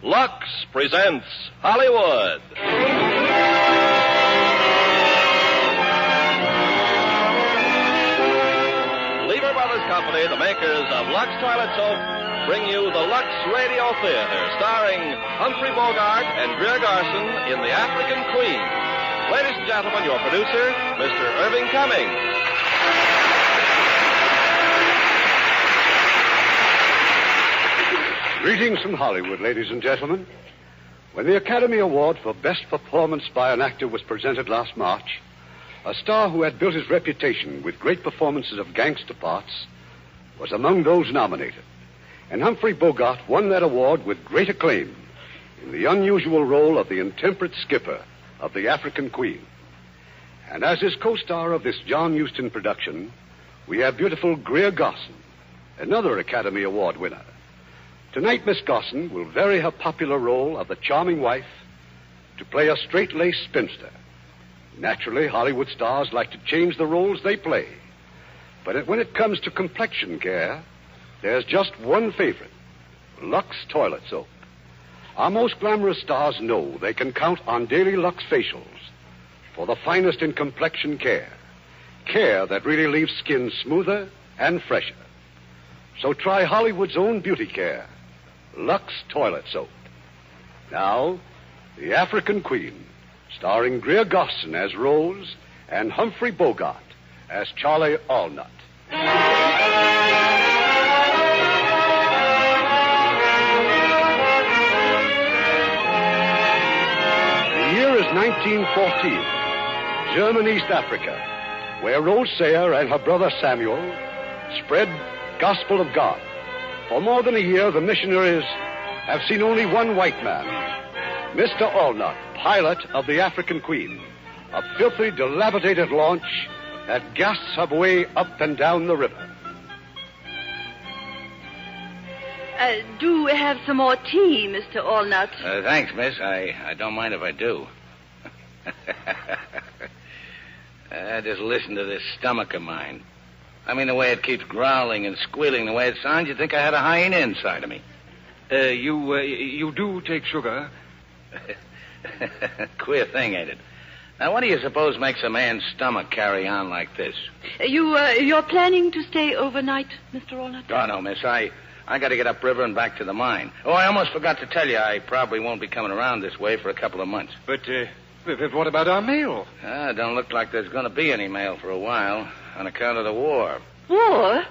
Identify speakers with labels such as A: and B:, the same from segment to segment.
A: Lux presents Hollywood. Lever Brothers Company, the makers of Lux Toilet Soap, bring you the Lux Radio Theater, starring Humphrey, Bogart, and Greer Garson in The African Queen. Ladies and gentlemen, your producer, Mr. Irving Cummings.
B: Greetings from Hollywood, ladies and gentlemen. When the Academy Award for Best Performance by an Actor was presented last March, a star who had built his reputation with great performances of gangster parts was among those nominated. And Humphrey Bogart won that award with great acclaim in the unusual role of the intemperate skipper of The African Queen. And as his co-star of this John Huston production, we have beautiful Greer Garson, another Academy Award winner. Tonight, Miss Garson will vary her popular role of the charming wife to play a straight-laced spinster. Naturally, Hollywood stars like to change the roles they play. But when it comes to complexion care, there's just one favorite, Lux Toilet Soap. Our most glamorous stars know they can count on daily Lux facials for the finest in complexion care. Care that really leaves skin smoother and fresher. So try Hollywood's own beauty care, Lux Toilet Soap. Now, The African Queen, starring Greer Garson as Rose and Humphrey Bogart as Charlie Allnut. The year is 1914, German East Africa, where Rose Sayer and her brother Samuel spread Gospel of God. For more than a year, the missionaries have seen only one white man, Mr. Allnut, pilot of the African Queen, a filthy, dilapidated launch that gasps her way up and down the river.
C: Do have some more tea, Mr. Allnut?
D: Thanks, miss. I don't mind if I do. Just listen to this stomach of mine. I mean, the way it keeps growling and squealing, the way it sounds, you'd think I had a hyena inside of me.
E: You do take sugar?
D: Queer thing, ain't it? Now, what do you suppose makes a man's stomach carry on like this?
C: You're planning to stay overnight, Mr. Allnut?
D: Oh, no, miss. I got to get upriver and back to the mine. Oh, I almost forgot to tell you, I probably won't be coming around this way for a couple of months.
E: But what about our mail?
D: Don't look like there's going to be any mail for a while on account of the war.
C: War?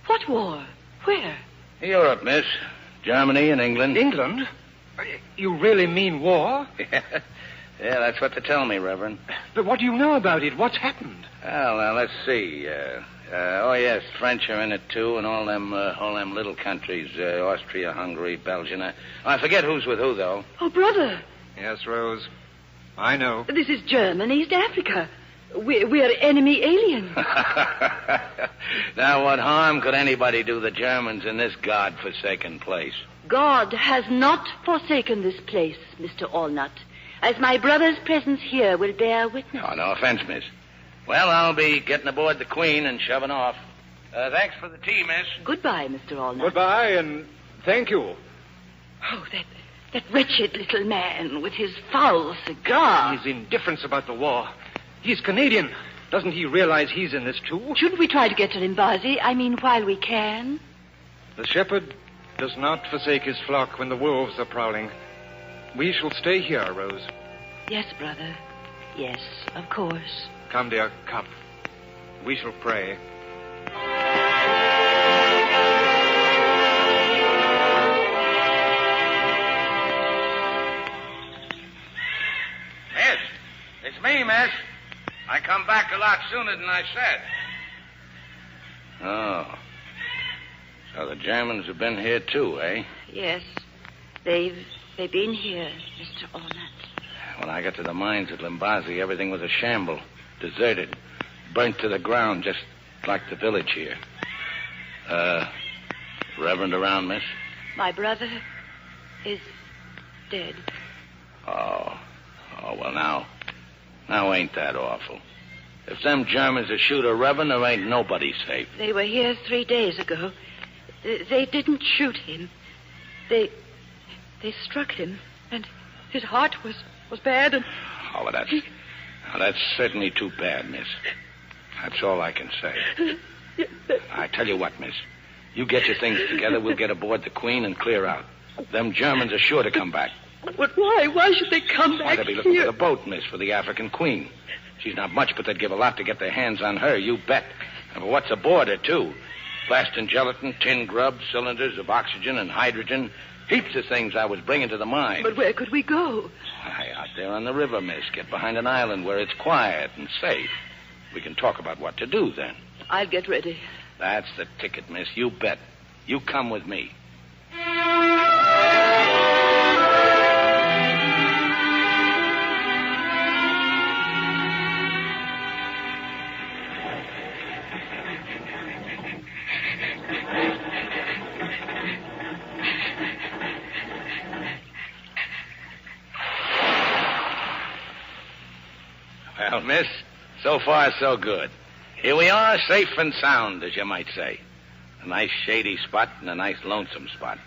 C: What war? Where?
D: Europe, miss. Germany and England.
E: England? You really mean war?
D: Yeah, that's what they tell me, Reverend.
E: But what do you know about it? What's happened?
D: Well, now, let's see. Oh, yes, French are in it, too, and all them little countries, Austria, Hungary, Belgium. I forget who's with who, though.
C: Oh, brother.
E: Yes, Rose. I know.
C: This is German East Africa. We're enemy aliens.
D: Now, what harm could anybody do the Germans in this God-forsaken place?
C: God has not forsaken this place, Mr. Allnut, as my brother's presence here will bear witness.
D: Oh, no offense, miss. Well, I'll be getting aboard the Queen and shoving off. Thanks for the tea, miss.
C: Goodbye, Mr. Allnut.
E: Goodbye, and thank you.
C: Oh, that wretched little man with his foul cigar.
E: His indifference about the war. He's Canadian. Doesn't he realize he's in this, too?
C: Shouldn't we try to get to Limbazi? I mean, while we can?
E: The shepherd does not forsake his flock when the wolves are prowling. We shall stay here, Rose.
C: Yes, brother. Yes, of course.
E: Come, dear, come. We shall pray.
D: Miss, it's me, miss. I come back a lot sooner than I said. Oh. So the Germans have been here, too, eh?
C: Yes. They've been here, Mr. Allnut.
D: When I got to the mines at Limbazi, everything was a shamble. Deserted. Burnt to the ground, just like the village here. Reverend around, miss?
C: My brother is dead.
D: Oh, well, now ain't that awful. If them Germans will shoot a reverend, there ain't nobody safe.
C: They were here 3 days ago. They didn't shoot him. They They struck him, and his heart was bad, and...
D: Oh, well, that's certainly too bad, miss. That's all I can say. I tell you what, miss. You get your things together, we'll get aboard the Queen and clear out. Them Germans are sure to come back.
C: But why? Why should they come back
D: Why, they'll be looking
C: here?
D: for the boat, miss, for the African Queen. She's not much, but they'd give a lot to get their hands on her, you bet. And for what's aboard her, too. Plastin gelatin, tin grub, cylinders of oxygen and hydrogen. Heaps of things I was bringing to the mine.
C: But where could we go?
D: Why, out there on the river, miss. Get behind an island where it's quiet and safe. We can talk about what to do then.
C: I'll get ready.
D: That's the ticket, miss. You bet. You come with me. Well, miss, so far so good. Here we are, safe and sound, as you might say. A nice shady spot and a nice lonesome spot.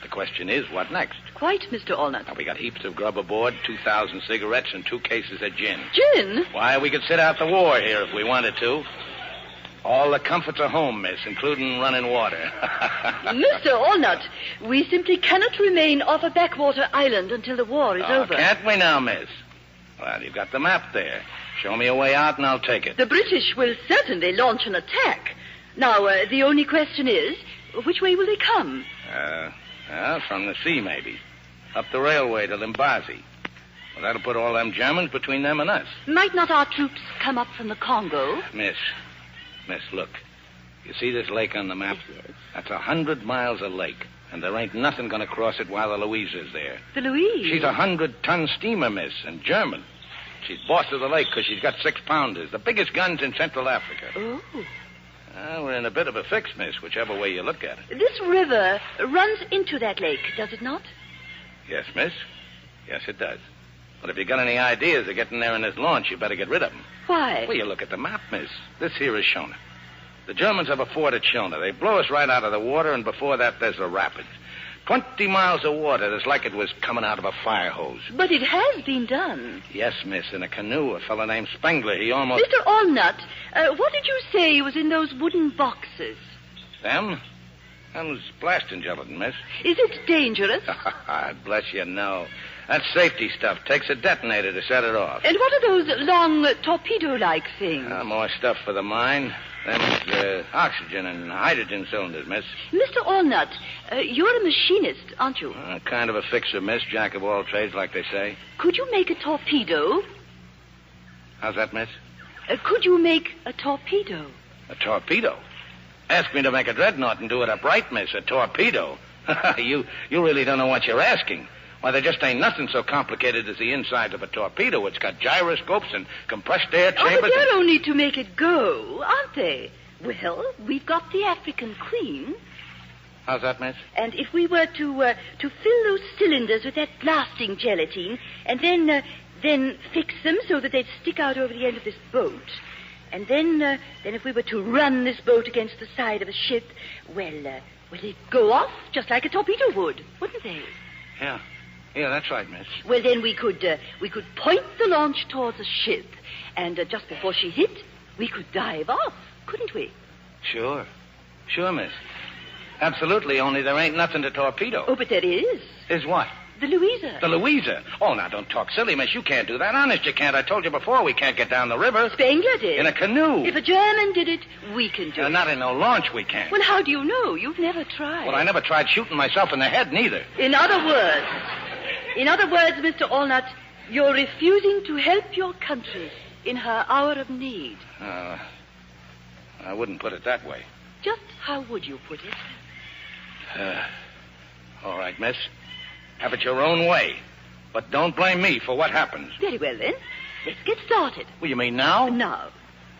D: The question is, what next?
C: Quite, Mr. Allnut.
D: Now, we got heaps of grub aboard, 2,000 cigarettes, and 2 cases of gin.
C: Gin?
D: Why, we could sit out the war here if we wanted to. All the comforts of home, miss, including running water.
C: Mr. Allnut, we simply cannot remain off a backwater island until the war is over.
D: Can't we now, miss? Well, you've got the map there. Show me a way out and I'll take it.
C: The British will certainly launch an attack. Now, the only question is, which way will they come?
D: From the sea, maybe. Up the railway to Limbazi. Well, that'll put all them Germans between them and us.
C: Might not our troops come up from the Congo?
D: Miss, look. You see this lake on the map?
C: Yes.
D: That's 100 miles of lake, and there ain't nothing going to cross it while the Louisa's there.
C: The Louise?
D: She's a 100-ton steamer, miss, and German. She's boss of the lake because she's got 6-pounders, the biggest guns in Central Africa.
C: Oh.
D: We're in a bit of a fix, miss, whichever way you look at it.
C: This river runs into that lake, does it not?
D: Yes, miss. Yes, it does. But if you got any ideas of getting there in this launch, you better get rid of them.
C: Why?
D: Well, you look at the map, miss. This here is Shona. The Germans have a fort at Shona. They blow us right out of the water, and before that, there's the rapids. 20 miles of water that's like it was coming out of a fire hose.
C: But it has been done.
D: Yes, miss, in a canoe. A fellow named Spengler, he almost...
C: Mr. Allnut, what did you say was in those wooden boxes?
D: Them? Them's blasting gelatin, miss.
C: Is it dangerous?
D: Bless you, no. That's safety stuff. Takes a detonator to set it off.
C: And what are those long torpedo-like things?
D: More stuff for the mine. Them's oxygen and hydrogen cylinders, miss.
C: Mr. Allnut, you're a machinist, aren't you?
D: Kind of a fixer, miss. Jack of all trades, like they say.
C: Could you make a torpedo?
D: How's that, miss?
C: Could you make a torpedo?
D: A torpedo? Ask me to make a dreadnought and do it upright, miss. A torpedo? You really don't know what you're asking. Why, there just ain't nothing so complicated as the insides of a torpedo. It's got gyroscopes and compressed air chambers.
C: Oh, but they're only to make it go, aren't they? Well, we've got the African Queen.
D: How's that, miss?
C: And if we were to fill those cylinders with that blasting gelatine, and then fix them so that they'd stick out over the end of this boat, and then if we were to run this boat against the side of a ship, well, they'd go off just like a torpedo would, wouldn't they?
D: Yeah, that's right, miss.
C: Well, then we could point the launch towards a ship, and just before she hit, we could dive off, couldn't we?
D: Sure, miss. Absolutely, only there ain't nothing to torpedo.
C: Oh, but there is.
D: Is what?
C: The Louisa.
D: The Louisa? Oh, now, don't talk silly, miss. You can't do that. Honest, you can't. I told you before we can't get down the river.
C: Spengler did.
D: In a canoe.
C: If a German did it, we can do it.
D: Not in no launch, we can't.
C: Well, how do you know? You've never tried.
D: Well, I never tried shooting myself in the head, neither.
C: In other words, Mr. Allnut, you're refusing to help your country in her hour of need.
D: I wouldn't put it that way.
C: Just how would you put it?
D: All right, miss. Have it your own way. But don't blame me for what happens.
C: Very well, then. Let's get started.
D: Well, you mean now?
C: Now.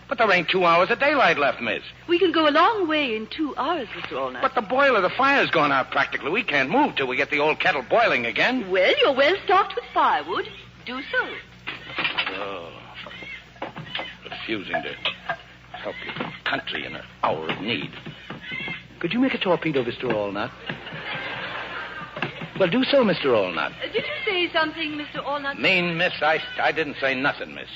D: But there ain't 2 hours of daylight left, miss.
C: We can go a long way in 2 hours, Mr. Allnut.
D: But the boiler, the fire's gone out practically. We can't move till we get the old kettle boiling again.
C: Well, you're well stocked with firewood. Do so.
D: Oh, refusing to help your country in an hour of need. Could you make a torpedo, Mr. Allnut? Well, do so, Mr. Allnut.
C: Did you say something, Mr. Allnut?
D: Mean, miss, I didn't say nothing, miss.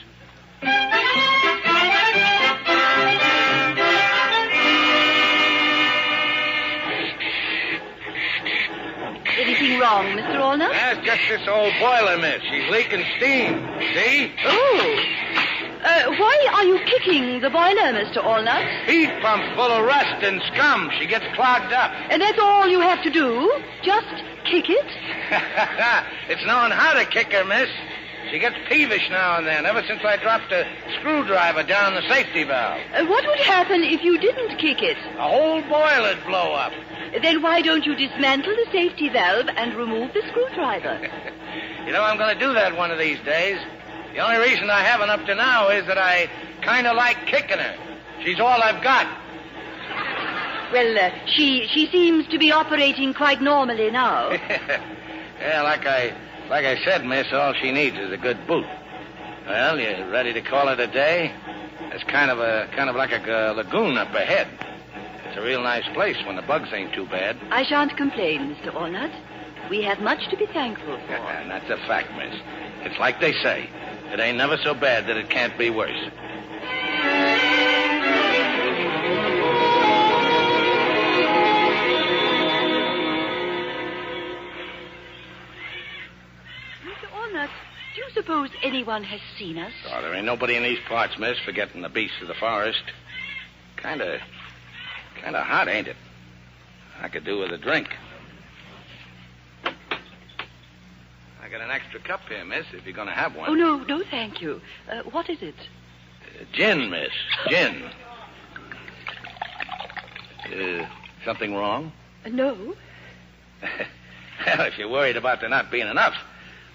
C: Anything wrong, Mr. Allnut?
D: That's just this old boiler, miss. She's leaking steam. See?
C: Oh. Why are you kicking the boiler, Mr. Allnut?
D: Feed pump full of rust and scum. She gets clogged up.
C: And that's all you have to do? Just kick it?
D: It's knowing how to kick her, miss. She gets peevish now and then, ever since I dropped a screwdriver down the safety valve.
C: What would happen if you didn't kick it?
D: A whole boiler'd blow up.
C: Then why don't you dismantle the safety valve and remove the screwdriver?
D: You know, I'm going to do that one of these days. The only reason I haven't up to now is that I kind of like kicking her. She's all I've got.
C: Well, she seems to be operating quite normally now.
D: Yeah, like I said, miss, all she needs is a good boot. Well, you ready to call it a day? It's kind of like a lagoon up ahead. It's a real nice place when the bugs ain't too bad.
C: I shan't complain, Mr. Allnut. We have much to be thankful for.
D: And that's a fact, miss. It's like they say. It ain't never so bad that it can't be worse.
C: Mr. Allnut, do you suppose anyone has seen us?
D: Oh, there ain't nobody in these parts, miss, forgetting the beasts of the forest. Kind of hot, ain't it? I could do with a drink. I got an extra cup here, miss, if you're going to have one.
C: Oh, no, thank you. What is it?
D: Gin, miss. Gin. Something wrong?
C: No.
D: Well, if you're worried about there not being enough,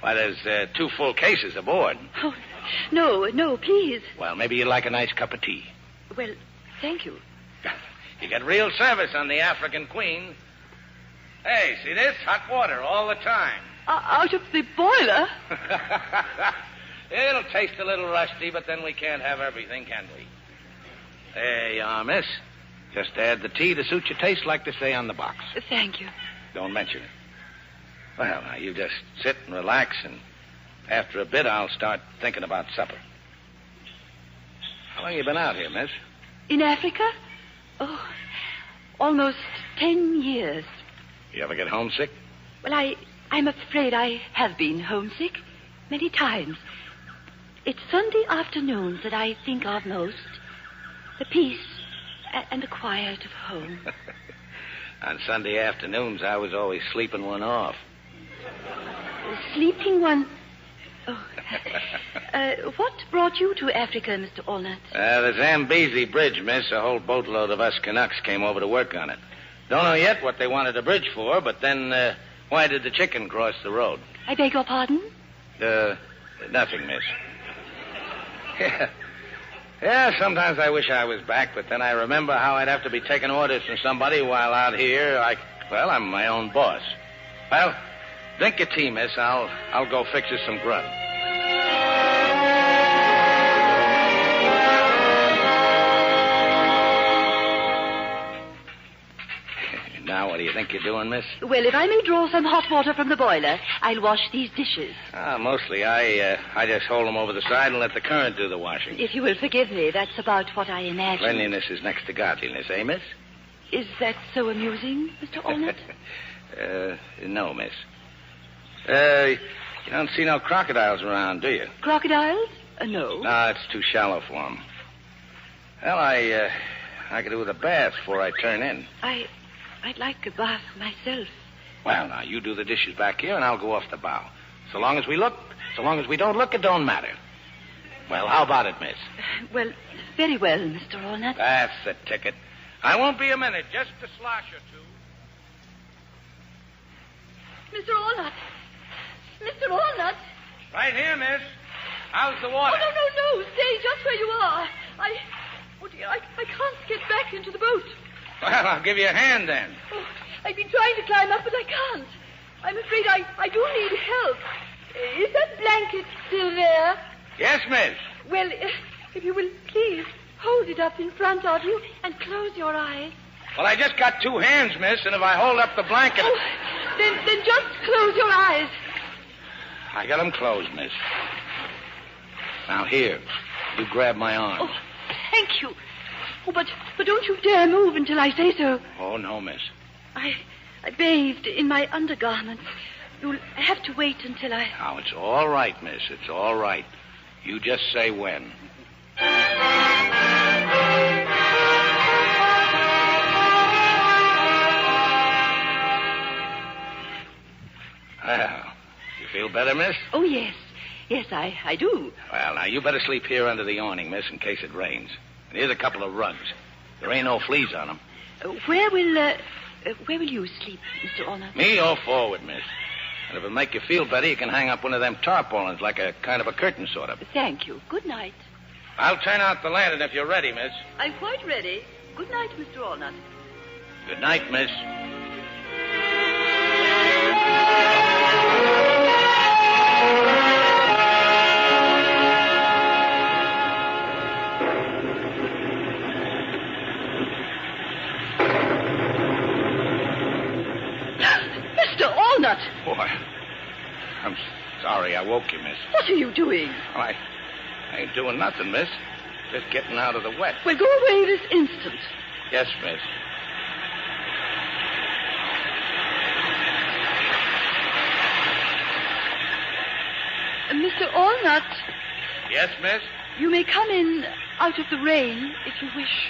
D: why, there's 2 full cases aboard.
C: Oh, no, please.
D: Well, maybe you'd like a nice cup of tea.
C: Well, thank you.
D: You get real service on the African Queen. Hey, see this? Hot water all the time.
C: Out of the boiler?
D: It'll taste a little rusty, but then we can't have everything, can we? There you are, miss. Just add the tea to suit your taste, like they say on the box.
C: Thank you.
D: Don't mention it. Well, now, you just sit and relax, and after a bit, I'll start thinking about supper. How long you been out here, miss?
C: In Africa? Oh, almost 10 years.
D: You ever get homesick?
C: Well, I'm afraid I have been homesick many times. It's Sunday afternoons that I think of most. The peace and the quiet of home.
D: On Sunday afternoons, I was always sleeping one off.
C: Sleeping one? Oh. What brought you to Africa, Mr. Allnut?
D: The Zambezi Bridge, miss. A whole boatload of us Canucks came over to work on it. Don't know yet what they wanted a bridge for, but then, why did the chicken cross the road?
C: I beg your pardon?
D: Nothing, miss. Yeah, sometimes I wish I was back, but then I remember how I'd have to be taking orders from somebody while out here. I'm my own boss. Well, drink your tea, miss. I'll go fix us some grub. Now, what do you think you're doing, miss?
C: Well, if I may draw some hot water from the boiler, I'll wash these dishes.
D: Mostly I just hold them over the side and let the current do the washing.
C: If you will forgive me, that's about what I imagine.
D: Cleanliness is next to godliness, eh, miss?
C: Is that so amusing, Mr. Allnut?
D: No, miss. You don't see no crocodiles around, do you?
C: Crocodiles? No.
D: No, it's too shallow for them. Well, I could do with a bath before I turn in.
C: I'd like a bath myself.
D: Well, now, you do the dishes back here, and I'll go off the bow. So long as we don't look, it don't matter. Well, how about it, miss?
C: Well, very well, Mr. Allnut.
D: That's the ticket. I won't be a minute, just a slosh or two.
C: Mr. Allnut! Mr. Allnut!
D: Right here, miss. How's the water?
C: Oh, no. Stay just where you are. Oh, dear, I can't get back into the boat.
D: Well, I'll give you a hand then.
C: Oh, I've been trying to climb up, but I can't. I'm afraid I do need help. Is that blanket still there?
D: Yes, miss.
C: Well, if you will please hold it up in front of you and close your eyes.
D: Well, I just got 2 hands, miss, and if I hold up the blanket...
C: Oh, Then just close your eyes.
D: I got them closed, miss. Now, here. You grab my arm.
C: Oh, thank you. Oh, but don't you dare move until I say so.
D: Oh, no, miss.
C: I bathed in my undergarments. You'll have to wait until I...
D: Now, it's all right, miss. It's all right. You just say when. Well, you feel better, miss?
C: Oh, yes. Yes, I do.
D: Well, now, you better sleep here under the awning, miss, in case it rains. And here's a couple of rugs. There ain't no fleas on them.
C: Where will you sleep, Mr. Allnut?
D: Me all forward, miss. And if it'll make you feel better, you can hang up one of them tarpaulins, like a kind of a curtain, sort of.
C: Thank you. Good night.
D: I'll turn out the lantern if you're ready, miss.
C: I'm quite ready. Good night, Mr. Allnut.
D: Good night, miss.
C: Mr. Allnut!
D: Boy, I'm sorry I woke you, miss.
C: What are you doing?
D: Well, I ain't doing nothing, miss. Just getting out of the wet.
C: Well, go away this instant.
D: Yes, miss.
C: Mr. Allnut,
D: Yes, miss?
C: you may come in out of the rain if you wish.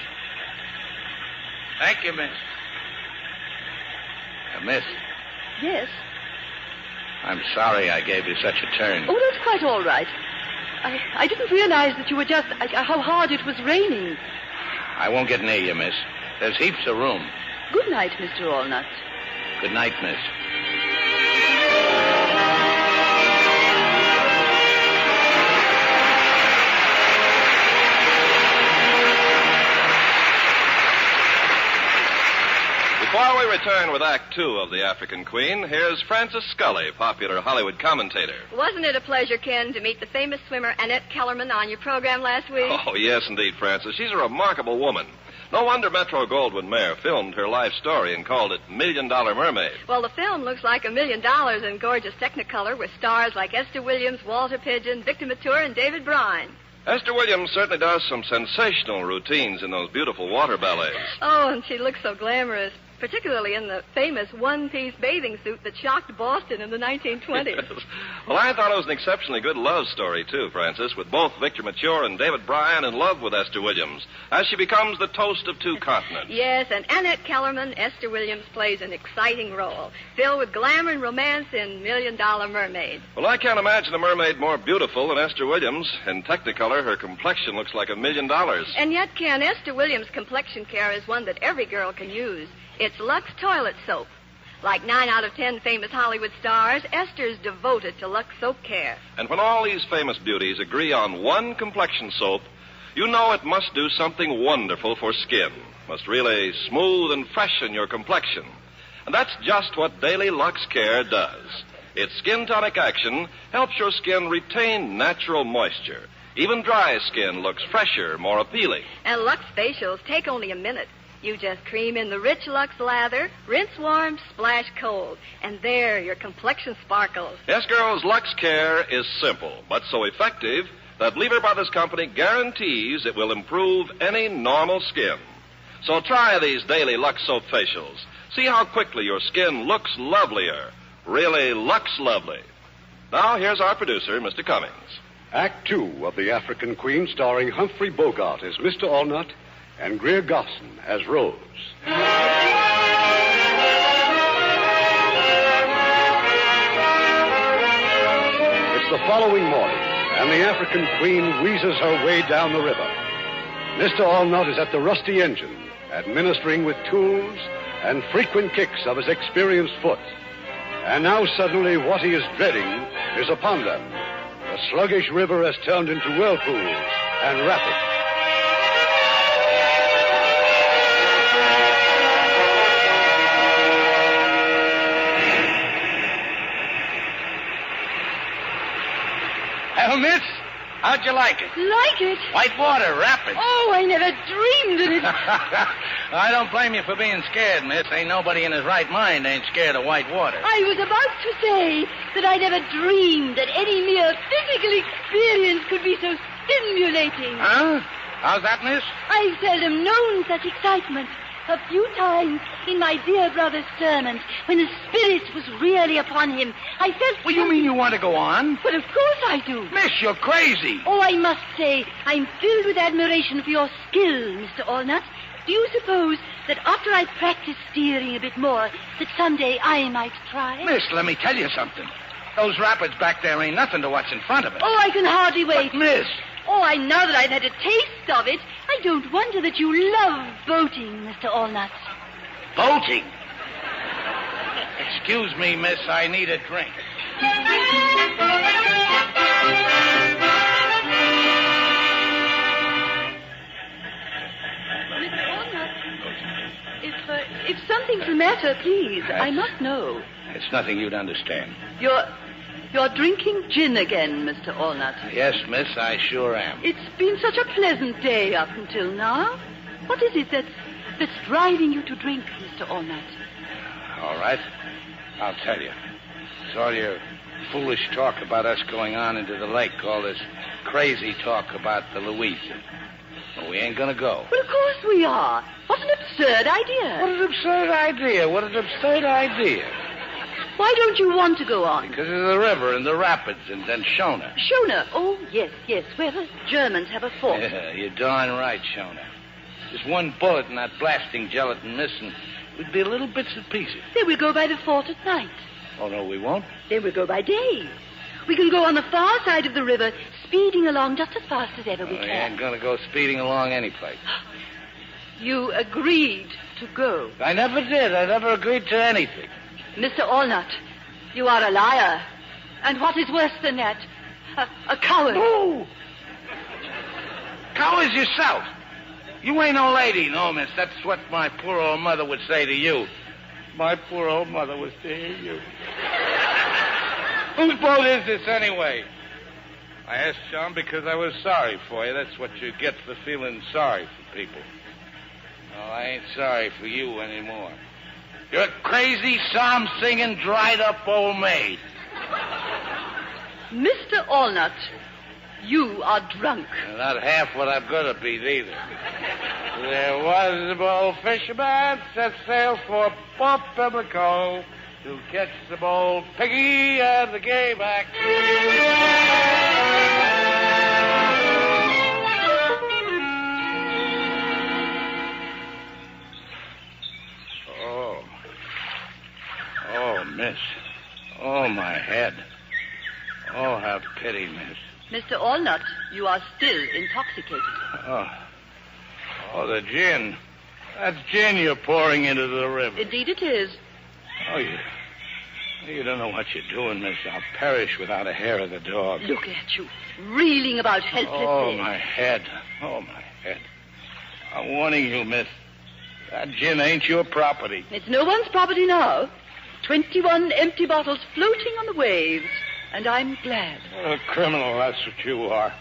D: Thank you, miss. Miss,
C: Yes.
D: I'm sorry I gave you such a turn.
C: Oh, that's quite all right. I didn't realize that you were just... how hard it was raining.
D: I won't get near you, miss. There's heaps of room.
C: Good night, Mr. Allnut.
D: Good night, miss.
A: Before we return with Act Two of The African Queen, here's Francis Scully, popular Hollywood commentator.
F: Wasn't it a pleasure, Ken, to meet the famous swimmer Annette Kellerman on your program last week?
A: Oh, yes, indeed, Francis. She's a remarkable woman. No wonder Metro-Goldwyn-Mayer filmed her life story and called it $1 Million Mermaid.
F: Well, the film looks like $1 million in gorgeous Technicolor with stars like Esther Williams, Walter Pidgeon, Victor Mature, and David Bryan.
A: Esther Williams certainly does some sensational routines in those beautiful water ballets.
F: Oh, and she looks so glamorous, particularly in the famous one-piece bathing suit that shocked Boston in the 1920s.
A: Yes. Well, I thought it was an exceptionally good love story, too, Francis, with both Victor Mature and David Bryan in love with Esther Williams, as she becomes the toast of two continents.
F: Yes, and Annette Kellerman, Esther Williams, plays an exciting role, filled with glamour and romance in $1 Million Mermaid.
A: Well, I can't imagine a mermaid more beautiful than Esther Williams. In Technicolor, her complexion looks like $1 million.
F: And yet, Ken, Esther Williams' complexion care is one that every girl can use. It's Lux Toilet Soap. Like 9 out of 10 famous Hollywood stars, Esther's devoted to Lux Soap care.
A: And when all these famous beauties agree on one complexion soap, you know it must do something wonderful for skin. Must really smooth and freshen your complexion. And that's just what Daily Lux Care does. Its skin tonic action helps your skin retain natural moisture. Even dry skin looks fresher, more appealing.
F: And Lux facials take only a minute. You just cream in the rich Lux lather, rinse warm, splash cold, and there your complexion sparkles.
A: Yes, girls, Lux Care is simple, but so effective that Lever Brothers Company guarantees it will improve any normal skin. So try these daily Lux Soap facials. See how quickly your skin looks lovelier. Really Lux lovely. Now, here's our producer, Mr. Cummings.
B: Act Two of The African Queen, starring Humphrey Bogart as Mr. Allnut and Greer Garson as Rose. It's the following morning, and the African Queen wheezes her way down the river. Mr. Allnut is at the rusty engine, administering with tools and frequent kicks of his experienced foot. And now suddenly what he is dreading is upon them. The sluggish river has turned into whirlpools and rapids.
D: Well, miss, how'd you like it?
C: Like it?
D: White water, rapids.
C: Oh, I never dreamed of it.
D: I don't blame you for being scared, miss. Ain't nobody in his right mind ain't scared of white water.
C: I was about to say that I never dreamed that any mere physical experience could be so stimulating.
D: Huh? How's that, miss?
C: I've seldom known such excitement. A few times in my dear brother's sermons, when the Spirit was really upon him, I felt...
D: Well, you mean you want to go on?
C: But of course I do.
D: Miss, you're crazy.
C: Oh, I must say, I'm filled with admiration for your skill, Mr. Allnut. Do you suppose that after I practice steering a bit more, that someday I might try?
D: Miss, let me tell you something. Those rapids back there ain't nothing to what's in front of us.
C: Oh, I can hardly wait.
D: But, miss...
C: Oh, now that I've had a taste of it, I don't wonder that you love boating, Mr. Allnut.
D: Boating? Excuse me, miss, I need a drink.
C: Mr. Allnut, if something's the matter, please, I must know.
D: It's nothing you'd understand.
C: You're drinking gin again, Mr. Allnut.
D: Yes, miss, I sure am.
C: It's been such a pleasant day up until now. What is it that's driving you to drink, Mr. Allnut?
D: All right. I'll tell you. It's all your foolish talk about us going on into the lake, all this crazy talk about the Louise. Well, we ain't gonna go.
C: Well, of course we are. What an absurd idea.
D: What an absurd idea. What an absurd idea.
C: Why don't you want to go on?
D: Because of the river and the rapids and then Shona.
C: Shona? Oh, yes, where the Germans have a fort.
D: Yeah, you're darn right, Shona. Just one bullet in that blasting gelatin missing, we'd be little bits and pieces.
C: Then we'll go by the fort at night.
D: Oh, no, we won't?
C: Then we'll go by day. We can go on the far side of the river, speeding along just as fast as ever we can.
D: We ain't gonna go speeding along any place.
C: You agreed to go.
D: I never did. I never agreed to anything.
C: Mr. Allnut, you are a liar. And what is worse than that? A coward.
D: No! Coward yourself. You ain't no lady, no, miss. That's what my poor old mother would say to you. My poor old mother would say to you. Whose boat is this, anyway? I asked John because I was sorry for you. That's what you get for feeling sorry for people. No, I ain't sorry for you anymore. You're a crazy, psalm-singing, dried-up old maid.
C: Mr. Allnut, you are drunk.
D: Not half what I'm going to be, neither. There was a bold fisherman set sail for Port Pimlico to catch the bold piggy and the game act. Oh, miss. Oh, my head. Oh, have pity, miss.
C: Mr. Allnut, you are still intoxicated.
D: Oh, the gin. That's gin you're pouring into the river.
C: Indeed it is.
D: Oh, you don't know what you're doing, miss. I'll perish without a hair of the dog.
C: Look at you, reeling about helplessly.
D: Oh, my head. Oh, my head. I'm warning you, miss. That gin ain't your property.
C: It's no one's property now. 21 empty bottles floating on the waves. And I'm glad.
D: A criminal, that's what you are.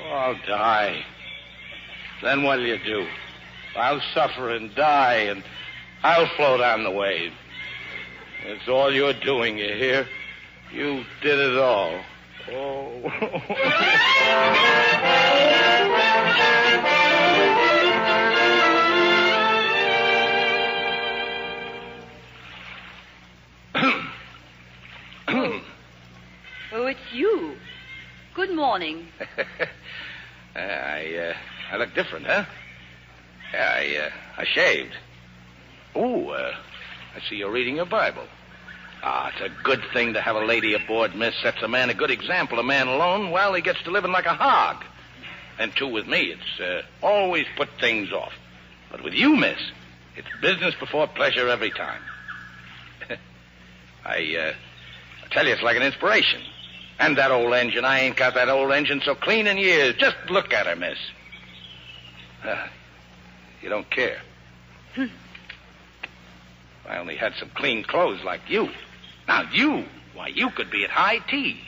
D: Oh, I'll die. Then what'll you do? I'll suffer and die, and I'll float on the wave. It's all you're doing, you hear? You did it all. Oh.
C: Oh, it's you. Good morning.
D: I look different, huh? I shaved. Oh, I see you're reading your Bible. Ah, it's a good thing to have a lady aboard, miss. Sets a man a good example. A man alone, well, he gets to living like a hog. And, too, with me, it's always put things off. But with you, miss, it's business before pleasure every time. I tell you, it's like an inspiration. And that old engine, I ain't got that old engine so clean in years. Just look at her, miss. You don't care. I only had some clean clothes like you. Now, why, you could be at high tea.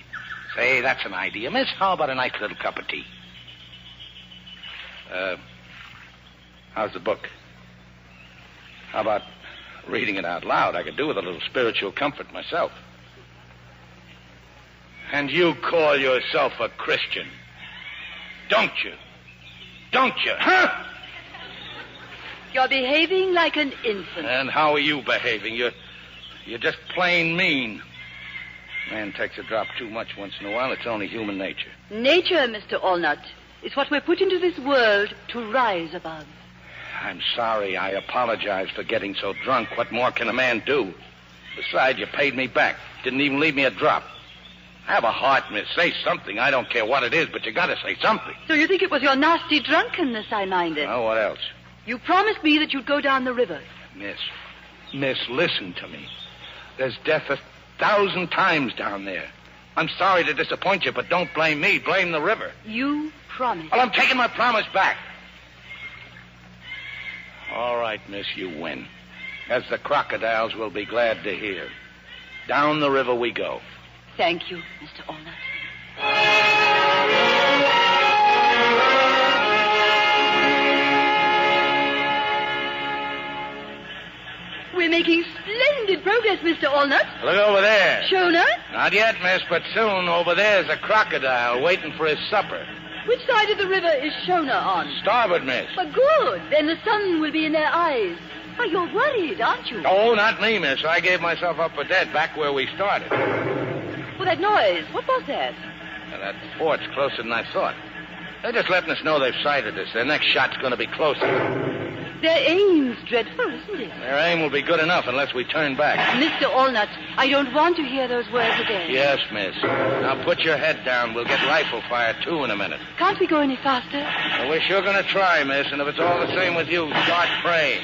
D: Say, that's an idea, miss. How about a nice little cup of tea? How's the book? How about reading it out loud? I could do with a little spiritual comfort myself. And you call yourself a Christian, don't you? Don't you, huh?
C: You're behaving like an infant.
D: And how are you behaving? You're just plain mean. Man takes a drop too much once in a while. It's only human nature.
C: Nature, Mr. Allnut, is what we're put into this world to rise above.
D: I'm sorry. I apologize for getting so drunk. What more can a man do? Besides, you paid me back. Didn't even leave me a drop. Have a heart, miss. Say something. I don't care what it is, but you gotta say something.
C: So you think it was your nasty drunkenness I minded?
D: Oh, what else?
C: You promised me that you'd go down the river.
D: Miss, listen to me. There's death 1,000 times down there. I'm sorry to disappoint you, but don't blame me. Blame the river.
C: You promised.
D: Well, I'm taking my promise back. All right, miss, you win. As the crocodiles will be glad to hear. Down the river we go.
C: Thank you, Mr. Allnut. We're making splendid progress, Mr. Allnut.
D: Look over there.
C: Shona?
D: Not yet, miss, but soon over there's a crocodile waiting for his supper.
C: Which side of the river is Shona on?
D: Starboard, miss.
C: But good. Then the sun will be in their eyes. Oh, you're worried, aren't you?
D: Oh, not me, miss. I gave myself up for dead back where we started.
C: Well, that noise. What was that?
D: Well, that fort's closer than I thought. They're just letting us know they've sighted us. Their next shot's going to be closer.
C: Their aim's dreadful, isn't it?
D: Their aim will be good enough unless we turn back.
C: Mr. Allnut, I don't want to hear those words again.
D: Yes, miss. Now put your head down. We'll get rifle fire, too, in a minute.
C: Can't we go any faster?
D: Well, we're sure going to try, miss, and if it's all the same with you, start praying.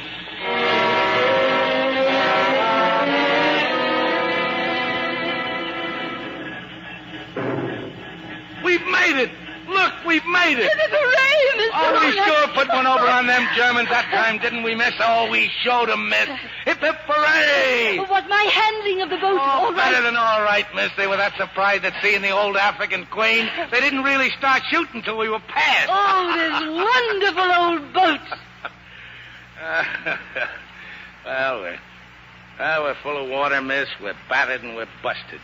D: We've made it! Look, we've made it!
C: Hooray, Mr.
D: Oh, we
C: Allnut.
D: sure put one over on them Germans that time, didn't we, miss? Oh, we showed them, miss. Hip, hip, hooray!
C: Oh, was my handling of the boat all right?
D: Better than all right, miss. They were that surprised at seeing the old African queen. They didn't really start shooting till we were past.
C: Oh, this wonderful old boat.
D: We're full of water, miss. We're battered and we're busted.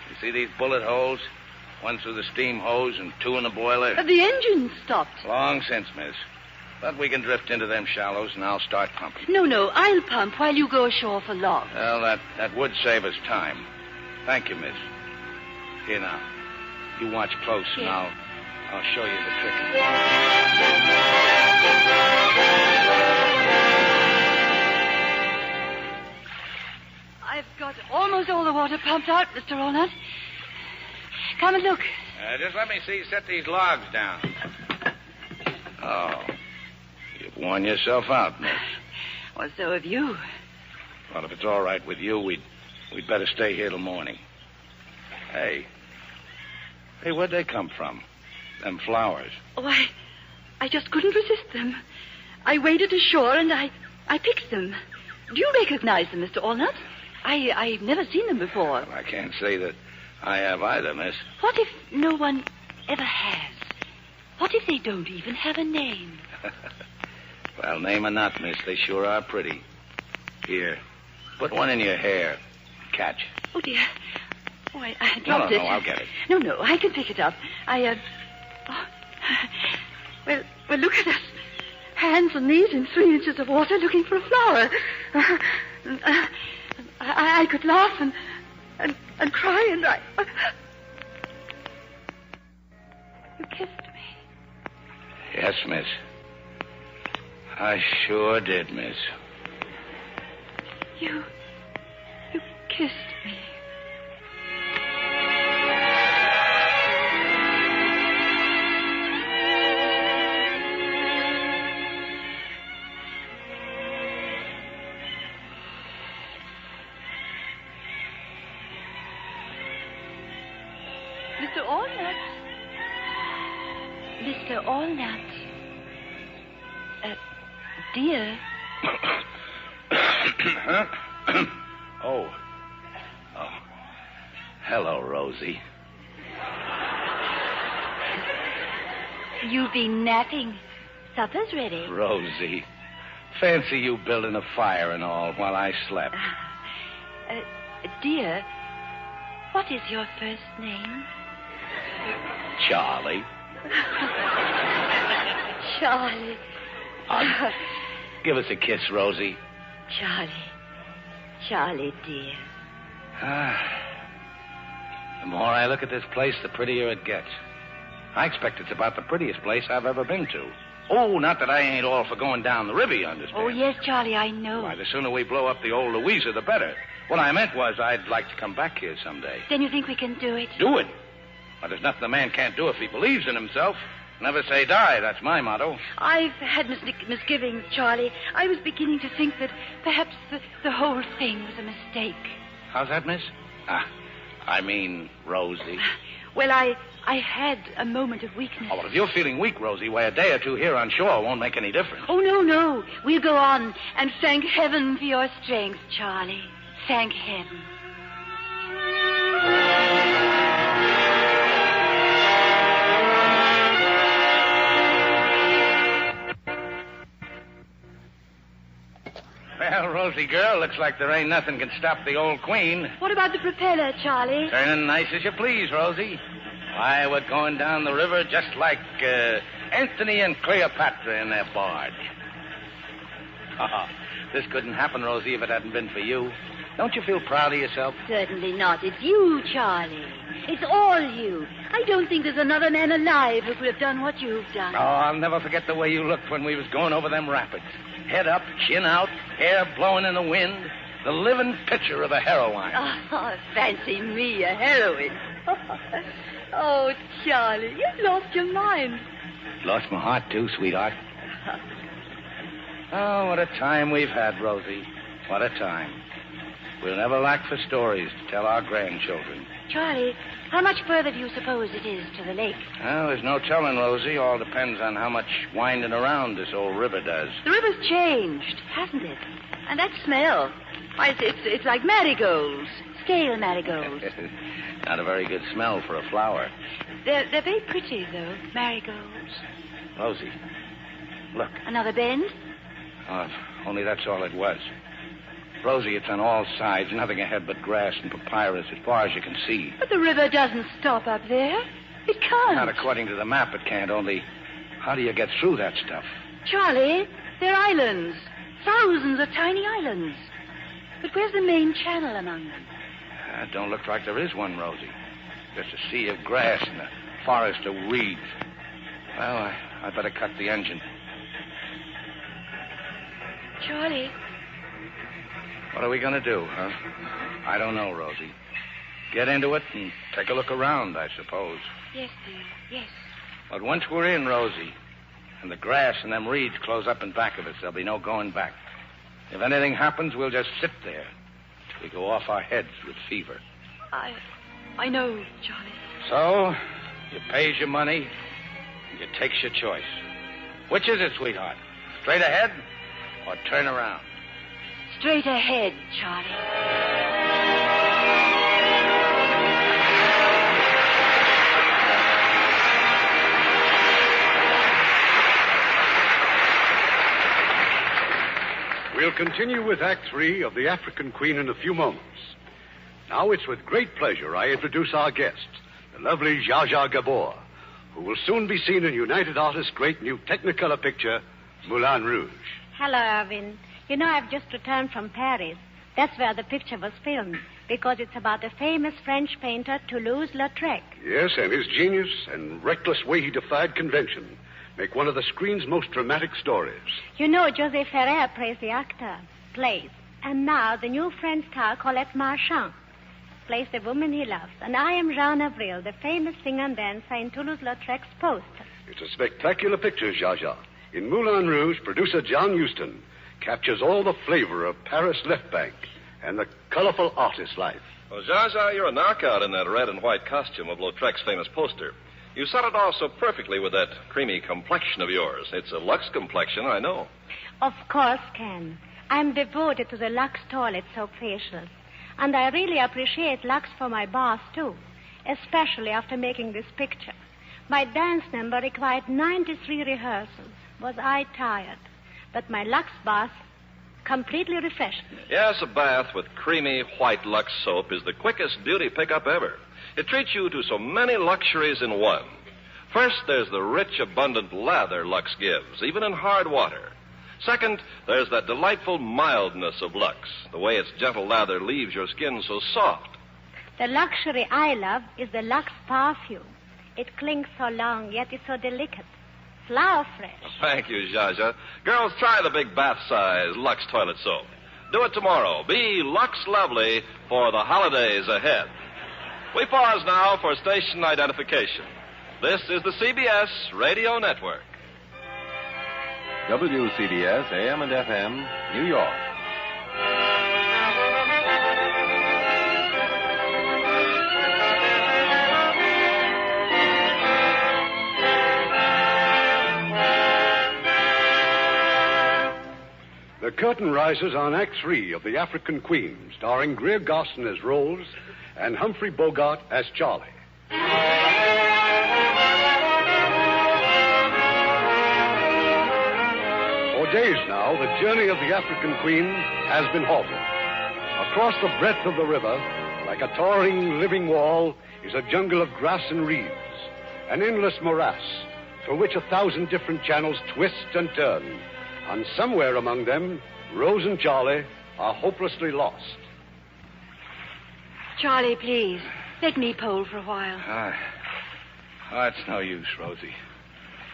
D: You see these bullet holes? One through the steam hose and two in the boiler.
C: The engine stopped.
D: Long since, miss. But we can drift into them shallows, and I'll start pumping.
C: No, I'll pump while you go ashore for logs.
D: Well, that would save us time. Thank you, miss. Here now. You watch close, and I'll show you the trick.
C: I've got almost all the water pumped out, Mr. Allnut. Come and look.
D: Just let me see. Set these logs down. Oh. You've worn yourself out, miss.
C: Well, so have you.
D: Well, if it's all right with you, we'd better stay here till morning. Hey, where'd they come from? Them flowers.
C: Oh, I just couldn't resist them. I waded ashore and I picked them. Do you recognize them, Mr. Allnut? I've never seen them before.
D: Well, I can't say that I have either, miss.
C: What if no one ever has? What if they don't even have a name?
D: Well, name or not, miss, they sure are pretty. Here, put one in your hair. Catch.
C: Oh, dear. Oh, I dropped it.
D: No, I'll get it.
C: No, I can pick it up. Well, look at us. Hands and knees in 3 inches of water looking for a flower. I could laugh and cry and You kissed me.
D: Yes, miss. I sure did, miss.
C: You kissed me. Mr. Allnut. Mr. Allnut. Dear.
D: Huh? Oh. Hello, Rosie.
C: You've been napping. Supper's ready.
D: Rosie, Fancy you building a fire and all while I slept.
C: Dear, what is your first name?
D: Charlie.
C: Charlie.
D: Give us a kiss, Rosie.
C: Charlie, dear.
D: The more I look at this place, the prettier it gets. I expect it's about the prettiest place I've ever been to. Oh, not that I ain't all for going down the river, you understand?
C: Oh, yes, Charlie, I know.
D: Why, the sooner we blow up the old Louisa, the better. What I meant was I'd like to come back here someday.
C: Then you think we can do it?
D: Do it? Well, there's nothing a man can't do if he believes in himself. Never say die. That's my motto.
C: I've had misgivings, Charlie. I was beginning to think that perhaps the whole thing was a mistake.
D: How's that, miss? I mean, Rosie.
C: Well, I had a moment of weakness.
D: Oh, well, if you're feeling weak, Rosie, why, a day or two here on shore won't make any difference.
C: Oh, no. We'll go on and thank heaven for your strength, Charlie. Thank heaven.
D: Well, Rosie girl, looks like there ain't nothing can stop the old queen.
C: What about the propeller, Charlie?
D: Turning nice as you please, Rosie. Why, we're going down the river just like Anthony and Cleopatra in their barge. This couldn't happen, Rosie, if it hadn't been for you. Don't you feel proud of yourself?
C: Certainly not. It's you, Charlie. It's all you. I don't think there's another man alive who could have done what you've done.
D: Oh, I'll never forget the way you looked when we was going over them rapids. Head up, chin out, hair blowing in the wind. The living picture of a heroine.
C: Oh, fancy me, a heroine. Oh, Charlie, you've lost your mind.
D: Lost my heart, too, sweetheart. Oh, what a time we've had, Rosie. What a time. We'll never lack for stories to tell our grandchildren.
C: Charlie, how much further do you suppose it is to the lake?
D: Well, there's no telling, Rosie. All depends on how much winding around this old river does.
C: The river's changed, hasn't it? And that smell. Why, it's like marigolds. Scale marigolds.
D: Not a very good smell for a flower.
C: They're very pretty, though, marigolds.
D: Rosie, look.
C: Another bend?
D: Oh, only that's all it was. Rosie, it's on all sides, nothing ahead but grass and papyrus as far as you can see.
C: But the river doesn't stop up there. It can't.
D: Not according to the map, it can't. Only, how do you get through that stuff?
C: Charlie, they're islands. Thousands of tiny islands. But where's the main channel among them?
D: It don't look like there is one, Rosie. Just a sea of grass and a forest of reeds. Well, I'd better cut the engine.
C: Charlie.
D: What are we going to do, huh? I don't know, Rosie. Get into it and take a look around, I suppose.
C: Yes, dear, yes.
D: But once we're in, Rosie, and the grass and them reeds close up in back of us, there'll be no going back. If anything happens, we'll just sit there till we go off our heads with fever.
C: I know, Charlie.
D: So, you pays your money, and you takes your choice. Which is it, sweetheart? Straight ahead or turn around?
C: Straight ahead, Charlie.
B: We'll continue with Act 3 of The African Queen in a few moments. Now it's with great pleasure I introduce our guest, the lovely Zsa Zsa Gabor, who will soon be seen in United Artists' great new Technicolor picture, Moulin Rouge.
G: Hello, Irvin. You know, I've just returned from Paris. That's where the picture was filmed, because it's about the famous French painter Toulouse-Lautrec.
B: Yes, and his genius and reckless way he defied convention make one of the screen's most dramatic stories.
G: You know, José Ferrer plays the actor, and now the new French star Colette Marchand plays the woman he loves. And I am Jean Avril, the famous singer and dancer in Toulouse-Lautrec's poster.
B: It's a spectacular picture, Zsa Zsa. In Moulin Rouge, producer John Huston captures all the flavor of Paris left bank and the colorful artist life.
A: Well, Zsa Zsa, you're a knockout in that red and white costume of Lautrec's famous poster. You set it off so perfectly with that creamy complexion of yours. It's a Lux complexion, I know.
G: Of course, Ken. I'm devoted to the Lux toilet soap facials. And I really appreciate Lux for my bath, too, especially after making this picture. My dance number required 93 rehearsals. Was I tired? but my Lux bath completely refreshed me.
A: Yes, a bath with creamy white Lux soap is the quickest beauty pickup ever. It treats you to so many luxuries in one. First, there's the rich, abundant lather Lux gives, even in hard water. Second, there's that delightful mildness of Lux, the way its gentle lather leaves your skin so soft.
G: The luxury I love is the Lux perfume. It clings so long, yet is so delicate. Flower fresh.
A: Thank you, Zsa. Girls, try the big bath-size Lux toilet soap. Do it tomorrow. Be Lux lovely for the holidays ahead. We pause now for station identification. This is the CBS Radio Network.
H: WCBS, AM and FM, New York.
B: The curtain rises on Act 3 of The African Queen, starring Greer Garson as Rose and Humphrey Bogart as Charlie. For days now, the journey of the African Queen has been halted. Across the breadth of the river, like a towering living wall, is a jungle of grass and reeds, an endless morass through which 1,000 different channels twist and turn. And somewhere among them, Rose and Charlie are hopelessly lost.
C: Charlie, please, let me pole for a while.
D: It's no use, Rosie.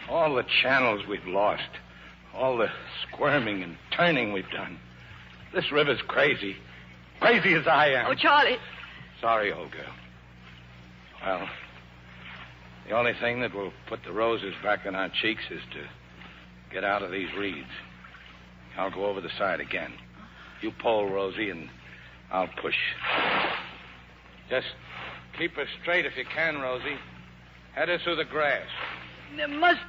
D: All the channels we've lost, all the squirming and turning we've done. This river's crazy. Crazy as I am.
C: Oh, Charlie.
D: Sorry, old girl. Well, the only thing that will put the roses back on our cheeks is to get out of these reeds. I'll go over the side again. You pole, Rosie, and I'll push. Just keep her straight if you can, Rosie. Head her through the grass.
C: There must...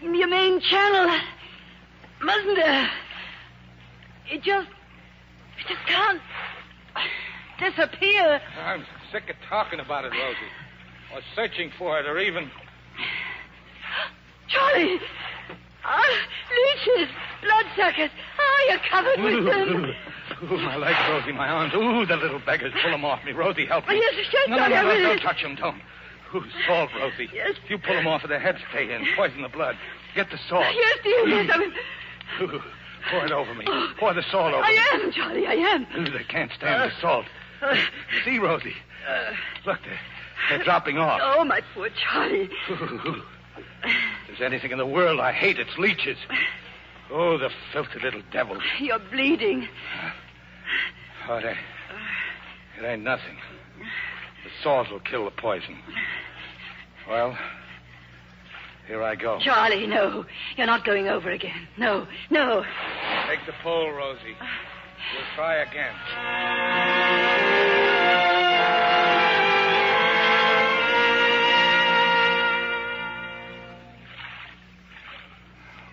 C: Your main channel... Mustn't there? It just can't... disappear.
D: I'm sick of talking about it, Rosie. Or searching for it, or even...
C: Charlie! Leeches! Bloodsuckers! Oh, you're covered with them.
D: Ooh, my legs, Rosie, my arms. Ooh, the little beggars. Pull them off me. Rosie, help me.
C: Oh, yes,
D: No, don't touch them, don't. Ooh, salt, Rosie.
C: Yes.
D: If you pull them off, their heads stay in. Poison the blood. Get the salt.
C: Yes, dear, yes. I mean...
D: Ooh, pour it over me. Pour the salt over me.
C: I am, Charlie, I am.
D: Ooh, they can't stand the salt. See, Rosie. Look, they're dropping off.
C: Oh, my poor Charlie.
D: Ooh. If there's anything in the world I hate, it's leeches. Oh, the filthy little devils.
C: You're bleeding.
D: Oh, it ain't nothing. The salt will kill the poison. Well, here I go.
C: Charlie, no. You're not going over again. No.
D: Take the pole, Rosie. We'll try again.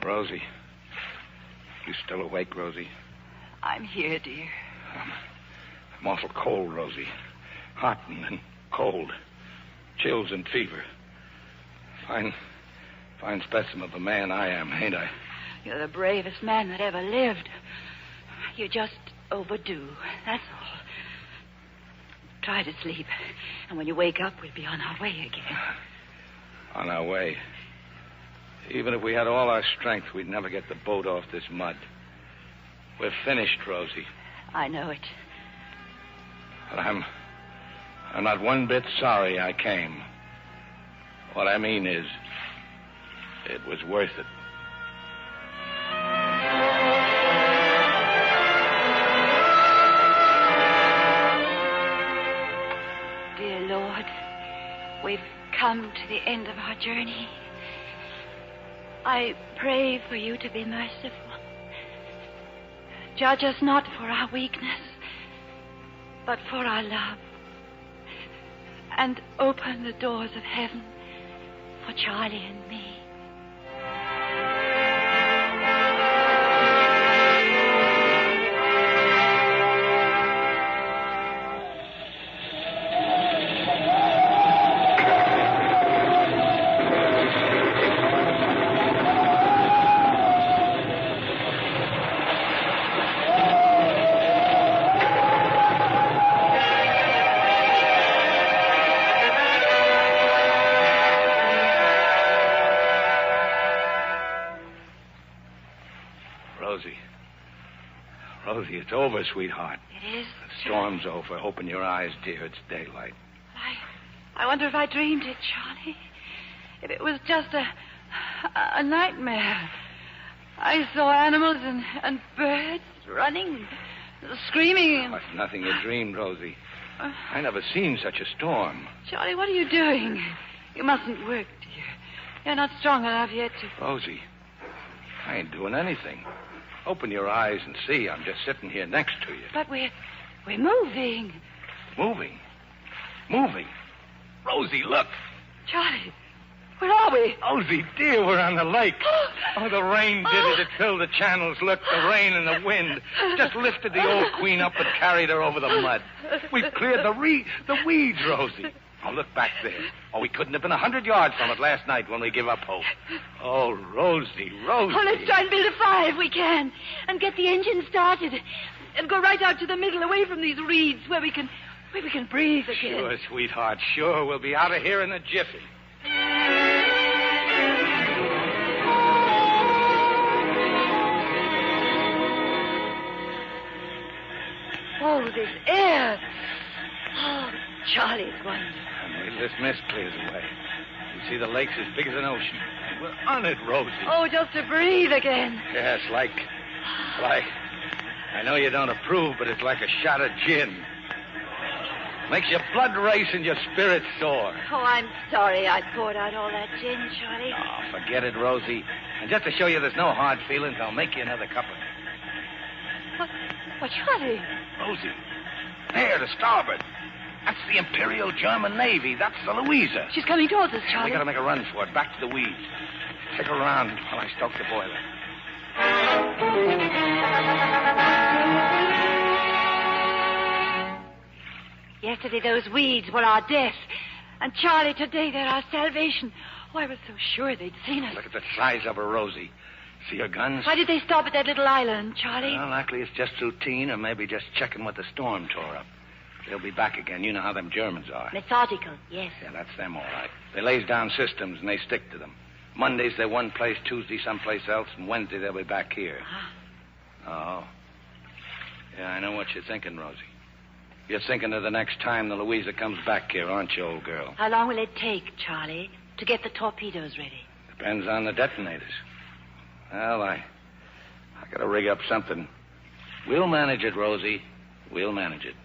D: Rosie. You still awake, Rosie?
C: I'm here, dear.
D: I'm awful cold, Rosie. Hot and cold. Chills and fever. Fine specimen of a man I am, ain't I?
C: You're the bravest man that ever lived. You're just overdue. That's all. Try to sleep. And when you wake up, we'll be on our way again.
D: On our way. Even if we had all our strength, we'd never get the boat off this mud. We're finished, Rosie.
C: I know it.
D: But I'm not one bit sorry I came. What I mean is, it was worth it.
C: Dear Lord, we've come to the end of our journey. I pray for you to be merciful. Judge us not for our weakness, but for our love. And open the doors of heaven for Charlie and me.
D: Rosie. Rosie, it's over, sweetheart.
C: It is?
D: The storm's over. Open your eyes, dear. It's daylight.
C: I wonder if I dreamed it, Charlie. If it was just a nightmare. I saw animals and birds running, screaming.
D: Oh, it's nothing you dreamed, Rosie. I never seen such a storm.
C: Charlie, what are you doing? You mustn't work, dear. You're not strong enough yet to...
D: Rosie, I ain't doing anything. Open your eyes and see. I'm just sitting here next to you.
C: But we're moving.
D: Moving? Moving? Rosie, look.
C: Charlie, where are we?
D: Rosie, dear, we're on the lake. Oh, the rain did it. It filled the channels. Look, the rain and the wind just lifted the old queen up and carried her over the mud. We've cleared the weeds, Rosie. Oh, look back there. Oh, we couldn't have been 100 yards from it last night when we gave up hope. Oh, Rosie.
C: Oh, let's try and build a fire if we can. And get the engine started. And go right out to the middle, away from these reeds, where we can breathe again.
D: Sure, sweetheart, sure. We'll be out of here in a jiffy.
C: Oh, this air. Oh, Charlie, it's wonderful.
D: And wait till this mist clears away. You see the lake's as big as an ocean. We're on it, Rosie.
C: Oh, just to breathe again.
D: Yes, like... I know you don't approve, but it's like a shot of gin. Makes your blood race and your spirits soar.
C: Oh, I'm sorry I poured out all that gin, Charlie.
D: Oh, forget it, Rosie. And just to show you there's no hard feelings, I'll make you another cup of it.
C: What, Charlie?
D: Rosie, there, to starboard. That's the Imperial German Navy. That's the Louisa.
C: She's coming towards us, Charlie.
D: We gotta make a run for it, back to the weeds. Stick around while I stoke the boiler.
C: Yesterday, those weeds were our death. And, Charlie, today they're our salvation. Oh, I was so sure they'd seen us.
D: Look at the size of her, Rosie. See her guns?
C: Why did they stop at that little island, Charlie?
D: Well, likely it's just routine, or maybe just checking what the storm tore up. They'll be back again. You know how them Germans are.
C: Methodical, yes.
D: Yeah, that's them, all right. They lays down systems, and they stick to them. Mondays, they're one place, Tuesday, someplace else, and Wednesday, they'll be back here. Oh. Yeah, I know what you're thinking, Rosie. You're thinking of the next time the Louisa comes back here, aren't you, old girl?
C: How long will it take, Charlie, to get the torpedoes ready?
D: Depends on the detonators. Well, I gotta rig up something. We'll manage it, Rosie. We'll manage it.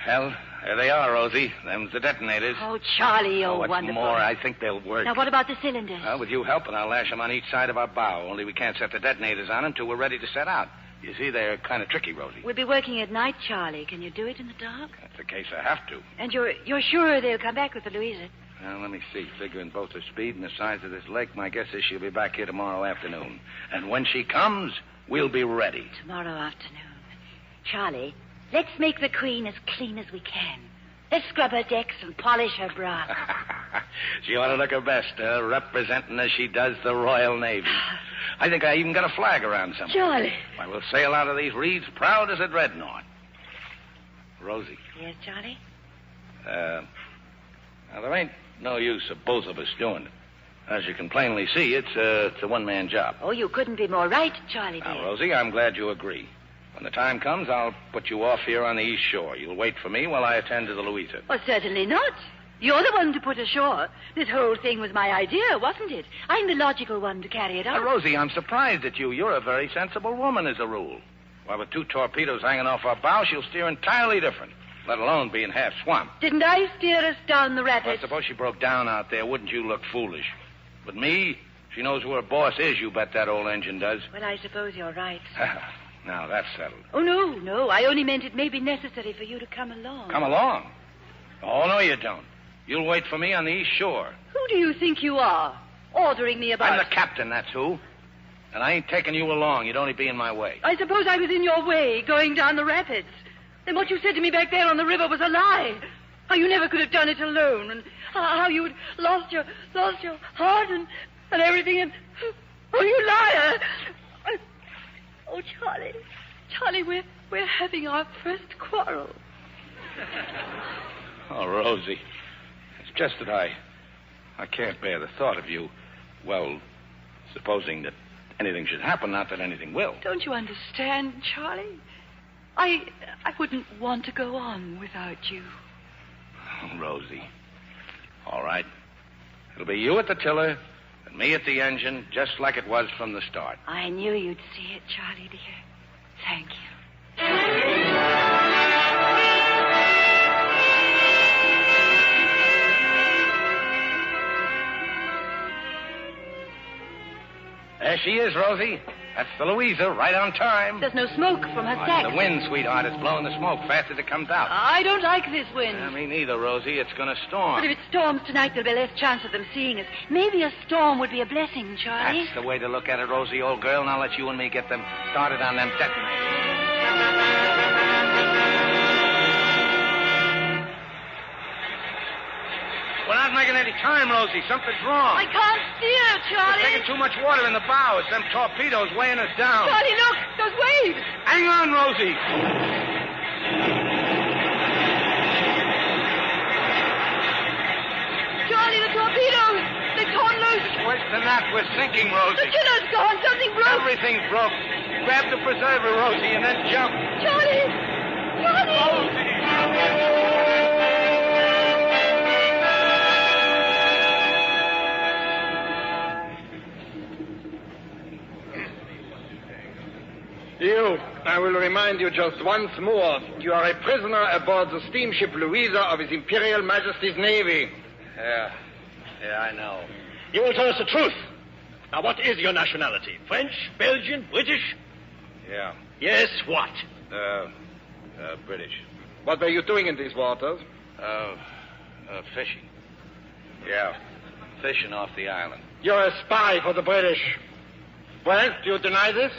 D: Well, there they are, Rosie. Them's the detonators.
C: Oh, Charlie,
D: what's
C: wonderful.
D: more, I think they'll work.
C: Now, what about the cylinders?
D: Well, with you helping, I'll lash them on each side of our bow. Only we can't set the detonators on until we're ready to set out. You see, they're kind of tricky, Rosie.
C: We'll be working at night, Charlie. Can you do it in the dark?
D: That's the case I have to.
C: And you're sure they'll come back with the Louisa?
D: Well, let me see. Figuring both the speed and the size of this lake, my guess is she'll be back here tomorrow afternoon. And when she comes, we'll be ready.
C: Tomorrow afternoon. Charlie, let's make the Queen as clean as we can. Let's scrub her decks and polish her bra.
D: She ought to look her best, representing as she does the Royal Navy. I think I even got a flag around somewhere.
C: Charlie.
D: Why, we'll sail out of these reeds proud as a dreadnought. Rosie.
C: Yes, Charlie?
D: Now, there ain't no use of both of us doing it. As you can plainly see, it's a one-man job.
C: Oh, you couldn't be more right, Charlie, dear.
D: Now, Rosie, I'm glad you agree. When the time comes, I'll put you off here on the east shore. You'll wait for me while I attend to the Louisa.
C: Oh, certainly not. You're the one to put ashore. This whole thing was my idea, wasn't it? I'm the logical one to carry it out.
D: Rosie, I'm surprised at you. You're a very sensible woman, as a rule. Why, with 2 torpedoes hanging off our bow, she'll steer entirely different, let alone being half swamped.
C: Didn't I steer us down the rapids?
D: Well, suppose she broke down out there. Wouldn't you look foolish? But me, she knows who her boss is, you bet that old engine does.
C: Well, I suppose you're right.
D: Now, that's settled.
C: Oh, no. I only meant it may be necessary for you to come along.
D: Come along? Oh, no, you don't. You'll wait for me on the east shore.
C: Who do you think you are? Ordering me about...
D: I'm the captain, that's who. And I ain't taking you along. You'd only be in my way.
C: I suppose I was in your way, going down the rapids. Then what you said to me back there on the river was a lie. How you never could have done it alone, and how you'd lost your heart and everything, and... Oh, you liar! Oh, Charlie, we're having our first quarrel.
D: Oh, Rosie. It's just that I can't bear the thought of you, well, supposing that anything should happen, not that anything will.
C: Don't you understand, Charlie? I wouldn't want to go on without you.
D: Oh, Rosie. All right. It'll be you at the tiller and me at the engine, just like it was from the start.
C: I knew you'd see it, Charlie, dear. Thank you.
D: There she is, Rosie. That's the Louisa, right on time.
C: There's no smoke from her sack.
D: The wind, sweetheart, is blowing the smoke fast as it comes out.
C: I don't like this wind.
D: Me neither, Rosie. It's going to storm.
C: But if it storms tonight, there'll be less chance of them seeing us. Maybe a storm would be a blessing, Charlie.
D: That's the way to look at it, Rosie, old girl. Now let you and me get them started on them detonators. We're not making any time, Rosie. Something's wrong.
C: I can't steer, Charlie.
D: We're taking too much water in the bow. It's them torpedoes weighing us down.
C: Charlie, look. Those waves.
D: Hang on, Rosie.
C: Charlie, the torpedoes. They're torn loose.
D: Worse than that, we're sinking,
C: The
D: Rosie.
C: tiller's gone. Something broke.
D: Everything's broke. Grab the preserver, Rosie, and then jump.
C: Charlie. Charlie.
I: You, I will remind you just once more, you are a prisoner aboard the steamship Louisa of His Imperial Majesty's Navy.
D: Yeah, I know.
J: You will tell us the truth. Now, what is your nationality? French, Belgian, British?
D: Yeah.
J: Yes, what?
D: British.
I: What were you doing in these waters?
D: Fishing. Yeah, fishing off the island.
I: You're a spy for the British. Well, do you deny this?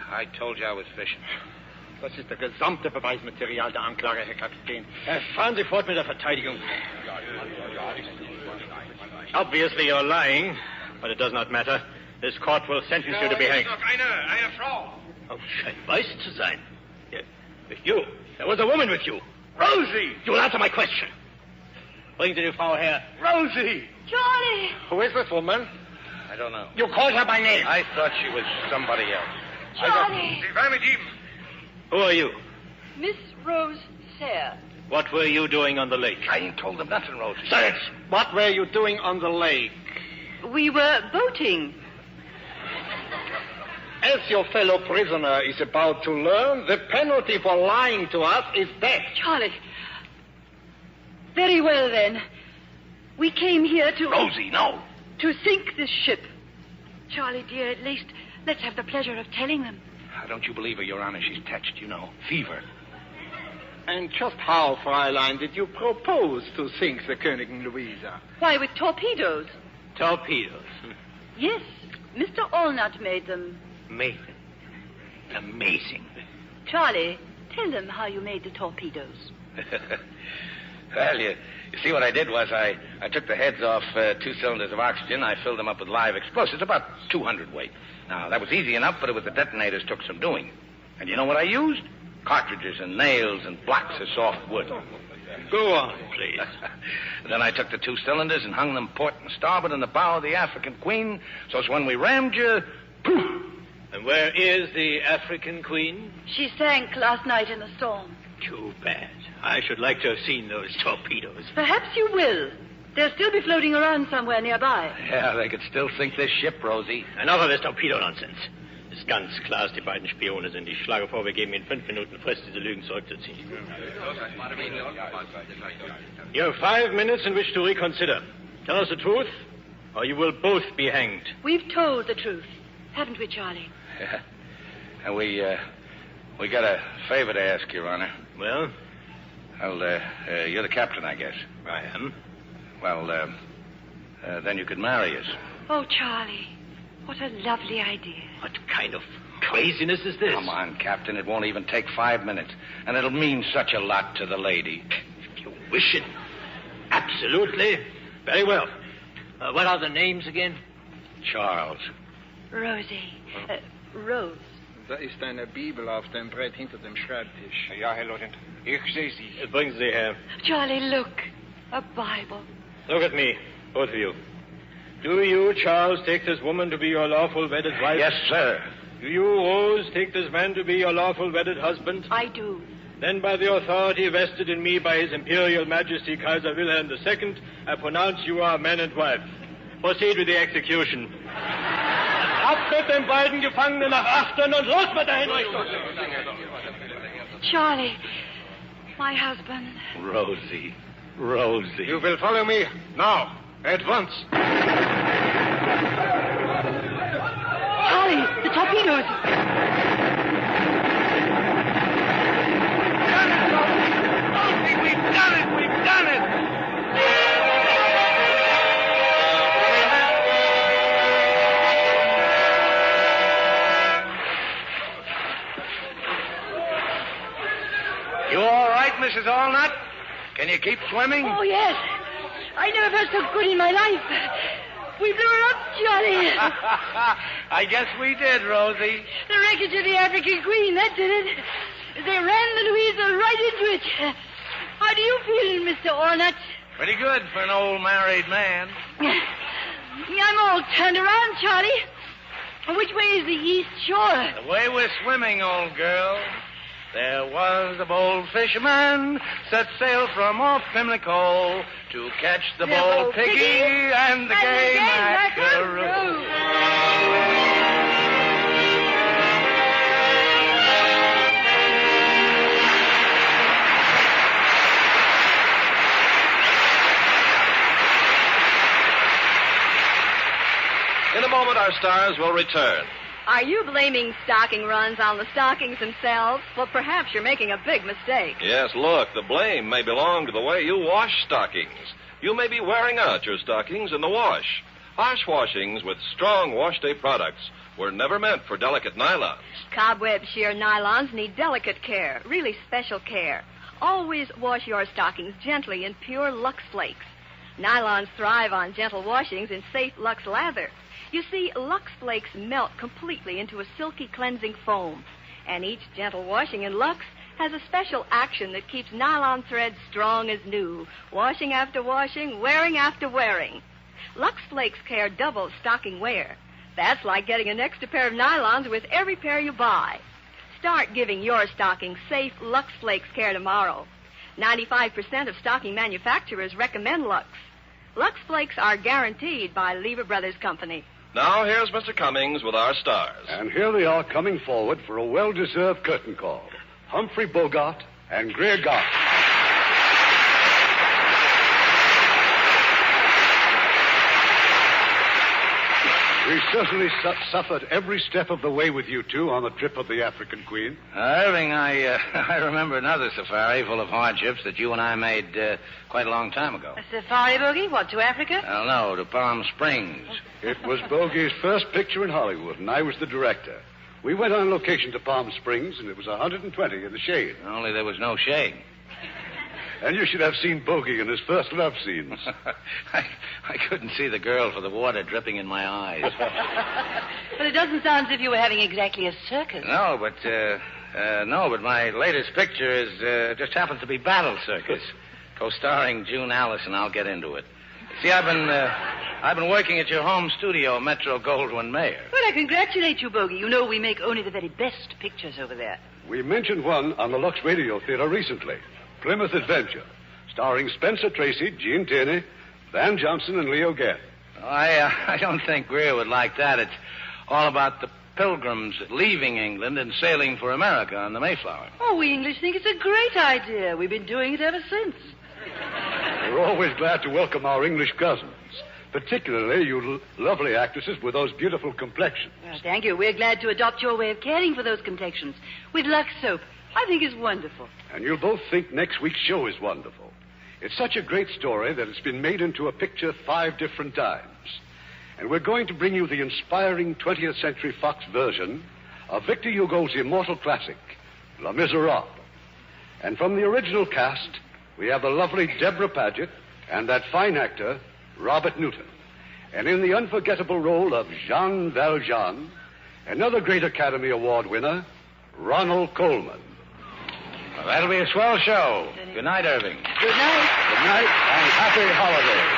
D: I told you I was fishing.
I: Das ist das gesamte Beweismaterial der Anklage, Herr Kapitän.
J: Fahren Sie fort mit der Verteidigung. Obviously, you're lying, but it does not matter. This court will sentence you to be hanged.
D: Eine Frau.
J: Oh, scheint weiß zu sein. With you. There was a woman with you. Rosie! You will answer my question. Bringen Sie die Frau her. Rosie!
C: Charlie.
I: Who is this woman?
D: I don't know.
J: You called her by name.
D: I thought she was somebody else.
C: Charlie.
J: Who are you?
C: Miss Rose Sayre.
J: What were you doing on the lake?
D: I ain't told them nothing, Rosie.
J: Silence!
I: What were you doing on the lake?
C: We were boating.
I: As your fellow prisoner is about to learn, the penalty for lying to us is death.
C: Charlie. Very well, then. We came here to...
D: Rosie, no.
C: To sink this ship. Charlie, dear, at least let's have the pleasure of telling them.
D: Don't you believe her, Your Honor? She's touched, you know. Fever.
I: And just how, Fräulein, did you propose to sink the Königin Louisa?
C: Why, with torpedoes.
J: Torpedoes.
C: Yes, Mr. Allnut made them.
J: Made them. Amazing.
C: Charlie, tell them how you made the torpedoes.
D: Well, you see, what I did was I took the heads off 2 cylinders of oxygen. I filled them up with live explosives, about 200 weight. Now, that was easy enough, but it was the detonators took some doing. And you know what I used? Cartridges and nails and blocks of soft wood.
J: Go on, please.
D: Then I took the 2 cylinders and hung them port and starboard in the bow of the African Queen, so when we rammed you, poof!
J: And where is the African Queen?
C: She sank last night in the storm.
J: Too bad. I should like to have seen those torpedoes.
C: Perhaps you will. They'll still be floating around somewhere nearby.
D: Yeah, they could still sink this ship, Rosie.
J: Enough of this torpedo nonsense. Ist ganz klar, dass die beiden Spione sind. Ich schlage vor, wir geben Ihnen 5 Minuten Frist, diese Lügen zurückzuziehen. You have 5 minutes in which to reconsider. Tell us the truth, or you will both be hanged.
C: We've told the truth, haven't we, Charlie?
D: Yeah. And we got a favor to ask, Your Honor.
J: Well?
D: Well, you're the captain, I guess.
J: I am.
D: Well, then you could marry us.
C: Oh, Charlie, what a lovely idea.
J: What kind of craziness is this?
D: Come on, Captain. It won't even take 5 minutes. And it'll mean such a lot to the lady.
J: If you wish it. Absolutely. Very well. What are the names again?
D: Charles.
C: Rosie. Rose.
I: Da ist eine Bibel auf dem Brett hinter dem Schreibtisch.
E: Ja, Herr Leutnant. Ich sehe sie.
J: Bringen Sie her.
C: Charlie, look. A Bible.
J: Look at me, both of you. Do you, Charles, take this woman to be your lawful wedded wife?
D: Yes, sir.
J: Do you, Rose, take this man to be your lawful wedded husband?
C: I do.
J: Then by the authority vested in me by His Imperial Majesty Kaiser Wilhelm II, I pronounce you are man and wife. Proceed with the execution. Ab mit den beiden Gefangenen nach Achten und los mit der Hinrichtung!
C: Charlie, my husband.
D: Rosie.
I: You will follow me now, at once.
C: Charlie, the torpedoes.
D: Rosie, we've done it! We've done it! You all right, Mrs. Allnut? Can you keep swimming?
C: Oh, yes. I never felt so good in my life. We blew her up, Charlie.
D: I guess we did, Rosie.
C: The wreckage of the African Queen, that did it. They ran the Louisa right into it. How do you feel, Mr. Ornut?
D: Pretty good for an old married man.
C: I'm all turned around, Charlie. Which way is the east shore?
D: The way we're swimming, old girl. There was a bold fisherman set sail from off Pimlico to catch the bold piggy and the gay mackerel.
A: In a moment, our stars will return.
F: Are you blaming stocking runs on the stockings themselves? Well, perhaps you're making a big mistake.
A: Yes, look, the blame may belong to the way you wash stockings. You may be wearing out your stockings in the wash. Harsh washings with strong wash day products were never meant for delicate nylons.
F: Cobweb sheer nylons need delicate care, really special care. Always wash your stockings gently in pure Lux Flakes. Nylons thrive on gentle washings in safe Lux lather. You see, Lux Flakes melt completely into a silky cleansing foam. And each gentle washing in Lux has a special action that keeps nylon threads strong as new, washing after washing, wearing after wearing. Lux Flakes care double stocking wear. That's like getting an extra pair of nylons with every pair you buy. Start giving your stockings safe Lux Flakes care tomorrow. 95% of stocking manufacturers recommend Lux. Lux Flakes are guaranteed by Lever Brothers Company.
A: Now, here's Mr. Cummings with our stars.
B: And here they are coming forward for a well-deserved curtain call. Humphrey Bogart and Greer Garson. We certainly suffered every step of the way with you two on the trip of the African Queen.
D: Irving, I remember another safari full of hardships that you and I made quite a long time ago.
C: A safari, Bogey? What, to Africa?
D: Well, no, to Palm Springs.
B: It was Bogey's first picture in Hollywood, and I was the director. We went on location to Palm Springs, and it was 120 in the shade.
D: Only there was no shade.
B: And you should have seen Bogey in his first love scenes.
D: I couldn't see the girl for the water dripping in my eyes.
C: But it doesn't sound as if you were having exactly a circus.
D: No, but my latest picture is just happens to be Battle Circus, co-starring June Allison. I'll get into it. See, I've been working at your home studio, Metro Goldwyn Mayer.
C: Well, I congratulate you, Bogey. You know we make only the very best pictures over there.
B: We mentioned one on the Lux Radio Theater recently, Plymouth Adventure, starring Spencer Tracy, Gene Tierney, Van Johnson, and Leo Gett.
D: I don't think Greer would like that. It's all about the pilgrims leaving England and sailing for America on the Mayflower.
C: Oh, we English think it's a great idea. We've been doing it ever since.
B: We're always glad to welcome our English cousins, particularly you lovely actresses with those beautiful complexions.
C: Well, thank you. We're glad to adopt your way of caring for those complexions with Lux soap. I think it's wonderful.
B: And you'll both think next week's show is wonderful. It's such a great story that it's been made into a picture 5 different times. And we're going to bring you the inspiring 20th Century Fox version of Victor Hugo's immortal classic, Les Miserables. And from the original cast, we have the lovely Deborah Paget and that fine actor, Robert Newton. And in the unforgettable role of Jean Valjean, another great Academy Award winner, Ronald Coleman.
D: Well, that'll be a swell show. Good night, Irving.
C: Good night.
B: Good night and happy holidays.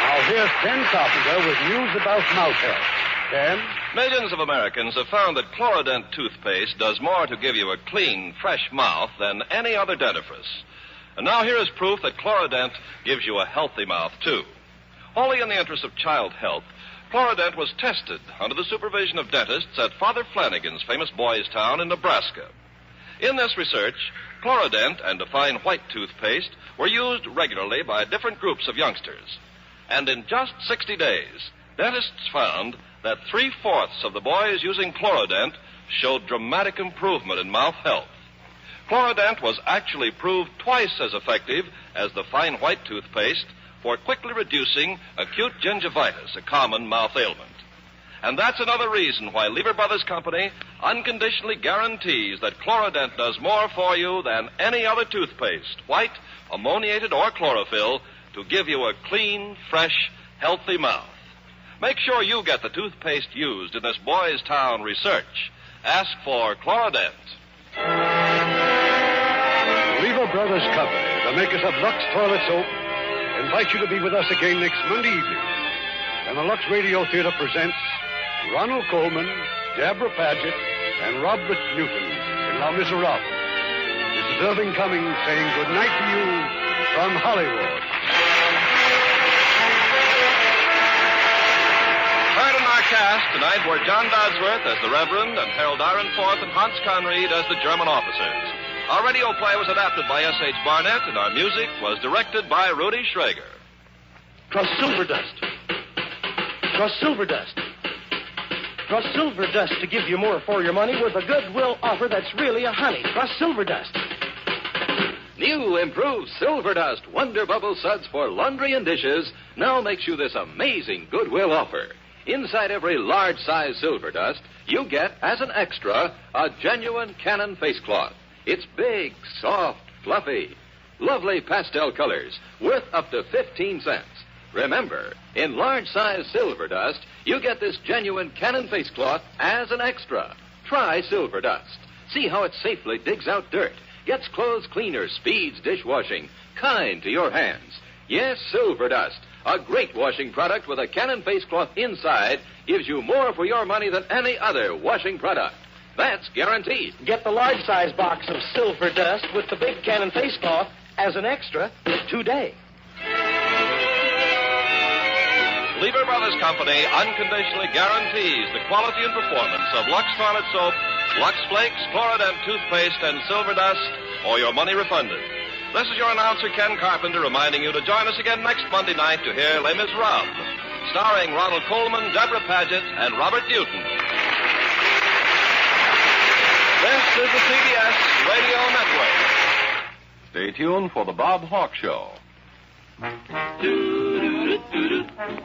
B: Now here's Ken Carpenter with news about mouth health. Ken?
A: Millions of Americans have found that Chlorodent toothpaste does more to give you a clean, fresh mouth than any other dentifrice. And now here is proof that Chlorodent gives you a healthy mouth, too. Wholly in the interest of child health, Chlorodent was tested under the supervision of dentists at Father Flanagan's famous Boys Town in Nebraska. In this research, Chlorodent and a fine white toothpaste were used regularly by different groups of youngsters. And in just 60 days, dentists found that 3/4 of the boys using Chlorodent showed dramatic improvement in mouth health. Chlorodent was actually proved twice as effective as the fine white toothpaste for quickly reducing acute gingivitis, a common mouth ailment. And that's another reason why Lever Brothers Company unconditionally guarantees that Chlorodent does more for you than any other toothpaste, white, ammoniated, or chlorophyll, to give you a clean, fresh, healthy mouth. Make sure you get the toothpaste used in this Boys Town research. Ask for Chlorodent.
B: Lever Brothers Company, the makers of Lux Toilet Soap, invite you to be with us again next Monday evening when the Lux Radio Theater presents Ronald Coleman, Deborah Paget, and Robert Newton in La Miserable. This is Irving Cummings saying good night to you from Hollywood.
A: Heard in our cast tonight were John Dodsworth as the Reverend and Harold Ironforth and Hans Conried as the German officers. Our radio play was adapted by S.H. Barnett, and our music was directed by Rudy Schrager.
K: Trust Silver Dust. Trust Silver Dust. Trust Silver Dust to give you more for your money with a goodwill offer that's really a honey. Trust Silver Dust.
H: New improved Silver Dust Wonder Bubble Suds for laundry and dishes now makes you this amazing goodwill offer. Inside every large size Silver Dust, you get, as an extra, a genuine Cannon face cloth. It's big, soft, fluffy, lovely pastel colors, worth up to 15 cents. Remember, in large size Silver Dust, you get this genuine Cannon face cloth as an extra. Try Silver Dust. See how it safely digs out dirt, gets clothes cleaner, speeds dishwashing, kind to your hands. Yes, Silver Dust, a great washing product with a Cannon face cloth inside, gives you more for your money than any other washing product. That's guaranteed.
K: Get the large size box of Silver Dust with the big Cannon face cloth as an extra today.
A: Lever Brothers Company unconditionally guarantees the quality and performance of Lux Toilet Soap, Lux Flakes, Chlorodent Toothpaste, and Silver Dust, or your money refunded. This is your announcer, Ken Carpenter, reminding you to join us again next Monday night to hear Les Miserables, starring Ronald Coleman, Deborah Paget, and Robert Newton. This is the CBS Radio Network.
H: Stay tuned for the Bob Hawk Show.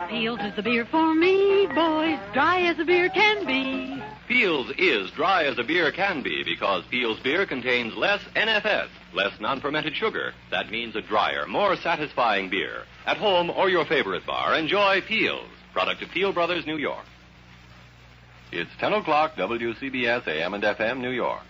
L: Fields is the beer for me, boys, dry as a beer can be.
H: Fields is dry as a beer can be because Fields beer contains less NFS, less non-fermented sugar. That means a drier, more satisfying beer. At home or your favorite bar, enjoy Fields, product of Field Brothers, New York. It's 10 o'clock, WCBS AM and FM, New York.